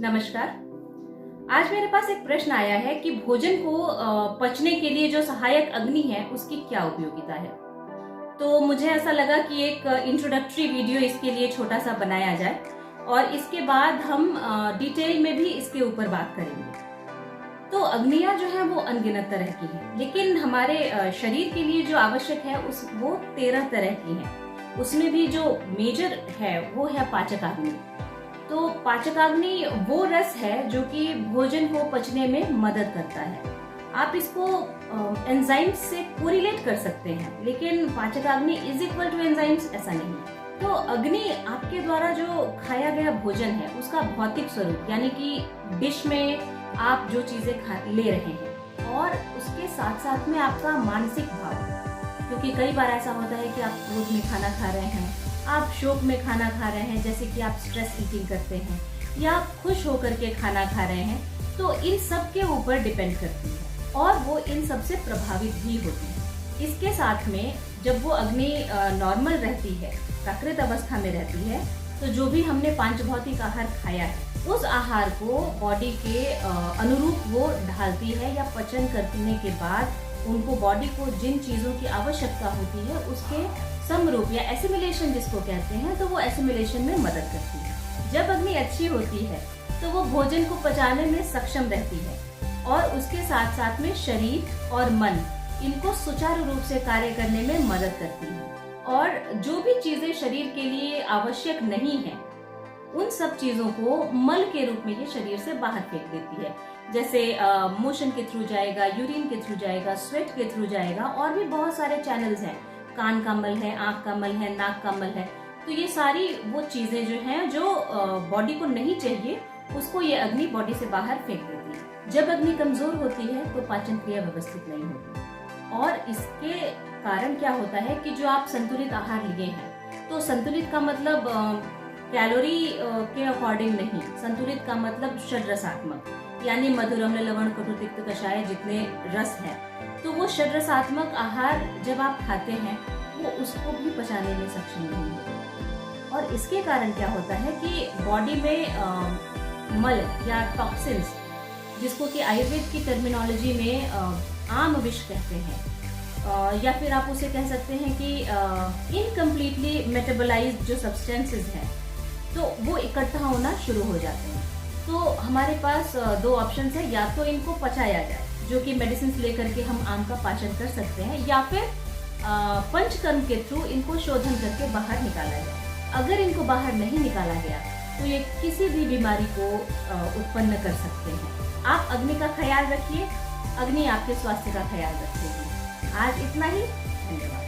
नमस्कार। आज मेरे पास एक प्रश्न आया है कि भोजन को पचने के लिए जो सहायक अग्नि है उसकी क्या उपयोगिता है। तो मुझे ऐसा लगा कि एक इंट्रोडक्टरी वीडियो इसके लिए छोटा सा बनाया जाए और इसके बाद हम डिटेल में भी इसके ऊपर बात करेंगे। तो अग्नियां जो है वो अनगिनत तरह की हैं, लेकिन हमारे शरीर के लिए जो आवश्यक है वो 13 तरह की हैं। उसमें भी जो मेजर है वो है पाचकाग्नि। तो पाचकाग्नि वो रस है जो कि भोजन को पचने में मदद करता है। आप इसको एंजाइम्स से कोरिलेट कर सकते हैं, लेकिन पाचकाग्नि इज इक्वल टू एंजाइम्स ऐसा नहीं है। तो अग्नि आपके द्वारा जो खाया गया भोजन है उसका भौतिक स्वरूप, यानी कि डिश में आप जो चीजें ले रहे हैं, और उसके साथ साथ में आपका मानसिक भाव, क्योंकि कई बार ऐसा होता है कि आप क्रोध में खाना खा रहे हैं, आप शोक में खाना खा रहे हैं, जैसे कि आप स्ट्रेस ईटिंग करते हैं, या आप खुश होकर के खाना खा रहे हैं, तो इन सब के ऊपर डिपेंड करती है और वो इन सब से प्रभावित भी होती है। इसके साथ में जब वो अग्नि नॉर्मल रहती है, प्राकृत अवस्था में रहती है, तो जो भी हमने पांचभौतिक आहार खाया है उस आहार को बॉडी के अनुरूप वो ढालती है, या पचन करने के बाद उनको बॉडी को जिन चीजों की आवश्यकता होती है उसके समरूप या एसिमिलेशन जिसको कहते हैं, तो वो एसिमिलेशन में मदद करती है। जब अग्नि अच्छी होती है तो वो भोजन को पचाने में सक्षम रहती है और उसके साथ साथ में शरीर और मन इनको सुचारू रूप से कार्य करने में मदद करती है। और जो भी चीजें शरीर के लिए आवश्यक नहीं है उन सब चीजों को मल के रूप में ये शरीर से बाहर फेंक देती है। जैसे मोशन के थ्रू जाएगा, यूरिन के थ्रू जाएगा, स्वेट के थ्रू जाएगा, और भी बहुत सारे चैनल्स हैं। कान का मल है, आंख का मल है, नाक का मल है। तो ये सारी वो चीजें जो हैं जो बॉडी को नहीं चाहिए, उसको ये अग्नि बॉडी से बाहर फेंक देती है। जब अग्नि कमजोर होती है तो पाचन क्रिया व्यवस्थित नहीं होती, और इसके कारण क्या होता है कि जो आप संतुलित आहार लिए हैं, तो संतुलित का मतलब कैलोरी के अकॉर्डिंग नहीं, संतुलित का मतलब षड्रसात्मक, यानी मधुर, अम्ल, लवण, कटु, तिक्त, कषाय जितने रस हैं, तो वो षड्रसात्मक आहार जब आप खाते हैं वो उसको भी पचाने में सक्षम नहीं होते। और इसके कारण क्या होता है कि बॉडी में मल या टॉक्सिन्स, जिसको कि आयुर्वेद की टर्मिनोलॉजी में आम विष कहते हैं, या फिर आप उसे कह सकते हैं कि इनकम्प्लीटली मेटाबोलाइज्ड जो सब्सटेंसेस हैं, तो वो इकट्ठा होना शुरू हो जाते हैं। तो हमारे पास दो ऑप्शन है, या तो इनको पचाया जाए, जो कि मेडिसिन लेकर के हम आम का पाचन कर सकते हैं, या फिर पंचकर्म के थ्रू इनको शोधन करके बाहर निकाला जाए। अगर इनको बाहर नहीं निकाला गया तो ये किसी भी बीमारी को उत्पन्न कर सकते हैं। आप अग्नि का ख्याल रखिए, अग्नि आपके स्वास्थ्य का ख्याल रखेगी। आज इतना ही, धन्यवाद।